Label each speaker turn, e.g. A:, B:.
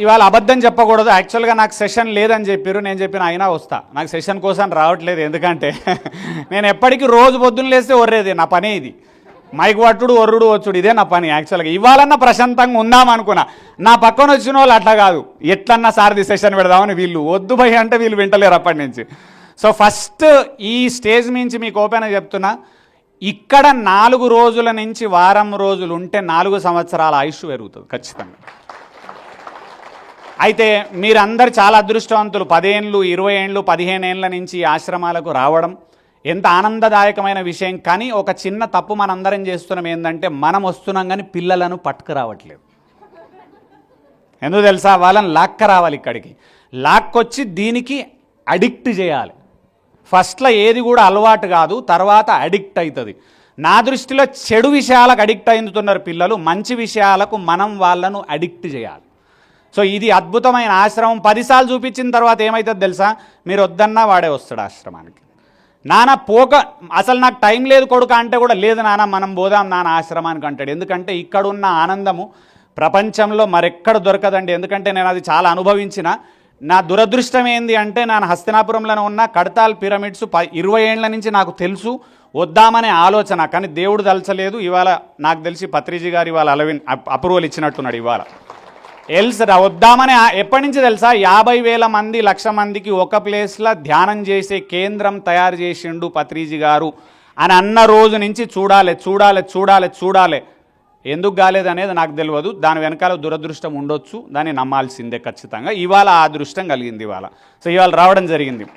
A: ఇవాళ అబద్ధం చెప్పకూడదు. యాక్చువల్గా నాకు సెషన్ లేదని చెప్పారు. నేను చెప్పిన అయినా వస్తా, నాకు సెషన్ కోసం రావట్లేదు. ఎందుకంటే నేను ఎప్పటికీ రోజు పొద్దున్న లేస్తే ఒర్రేది నా పనే ఇది. మైక్ పట్టుడు ఒర్రుడు వచ్చుడు ఇదే నా పని. యాక్చువల్గా ఇవాళన్నా ప్రశాంతంగా ఉందాం అనుకున్నా. నా పక్కన వచ్చిన వాళ్ళు అట్లా కాదు, ఎట్లన్నా సారథి సెషన్ పెడదామని వీళ్ళు వద్దు భయ్ అంటే వీళ్ళు వింటలేరు అప్పటి నుంచి. సో ఫస్ట్ ఈ స్టేజ్ నుంచి మీకు ఓపెన్గా చెప్తున్నా, ఇక్కడ 4 రోజుల నుంచి వారం రోజులు ఉంటే 4 సంవత్సరాల ఆయుష్ పెరుగుతుంది ఖచ్చితంగా. అయితే మీరందరు చాలా అదృష్టవంతులు. 10 ఏళ్ళు 20 ఏళ్ళు 15 ఏళ్ళ నుంచి ఈ ఆశ్రమాలకు రావడం ఎంత ఆనందదాయకమైన విషయం. కానీ ఒక చిన్న తప్పు మనందరం చేస్తున్నాం. ఏంటంటే మనం వస్తున్నాం కానీ పిల్లలను పట్టుకురావట్లేదు. ఎందుకు తెలుసా? వాళ్ళని లాక్కరావాలి ఇక్కడికి. లాక్కొచ్చి దీనికి అడిక్ట్ చేయాలి. ఫస్ట్లో ఏది కూడా అలవాటు కాదు, తర్వాత అడిక్ట్ అవుతుంది. నా దృష్టిలో చెడు విషయాలకు అడిక్ట్ అవుతున్నారు పిల్లలు. మంచి విషయాలకు మనం వాళ్ళను అడిక్ట్ చేయాలి. సో ఇది అద్భుతమైన ఆశ్రమం. 10 సార్లు చూపించిన తర్వాత ఏమవుతుంది తెలుసా? మీరు వద్దన్నా వాడే వస్తాడు ఆశ్రమానికి. నాన్న పోక అసలు నాకు టైం లేదు కొడుకు అంటే కూడా లేదు నాన్న మనం పోదాం నాన్న ఆశ్రమానికి అంటాడు. ఎందుకంటే ఇక్కడున్న ఆనందము ప్రపంచంలో మరెక్కడ దొరకదండి. ఎందుకంటే నేను అది చాలా అనుభవించిన. నా దురదృష్టం ఏంది అంటే నేను హస్తినాపురంలో ఉన్న కడతాల్ పిరమిడ్స్ 20 ఏళ్ల నుంచి నాకు తెలుసు, వద్దామనే ఆలోచన. కానీ దేవుడు దలచలేదు. ఇవాళ నాకు తెలిసి పత్రిజీ గారు ఇవాళ అప్రూవల్ ఇచ్చినట్టున్నాడు ఇవాళ. వద్దామని ఎప్పటి నుంచి తెలుసా? 50,000 మంది 1,00,000 మందికి ఒక ప్లేస్లో ధ్యానం చేసే కేంద్రం తయారు చేసిండు పత్రిజీ గారు అని అన్న రోజు నుంచి చూడాలి చూడాలి చూడాలి చూడాలి. ఎందుకు కాలేదనేది నాకు తెలియదు. దాని వెనకాల దురదృష్టం ఉండొచ్చు, దాన్ని నమ్మాల్సిందే ఖచ్చితంగా. ఇవాళ ఆ అదృష్టం కలిగింది ఇవాళ. సో ఇవాళ రావడం జరిగింది.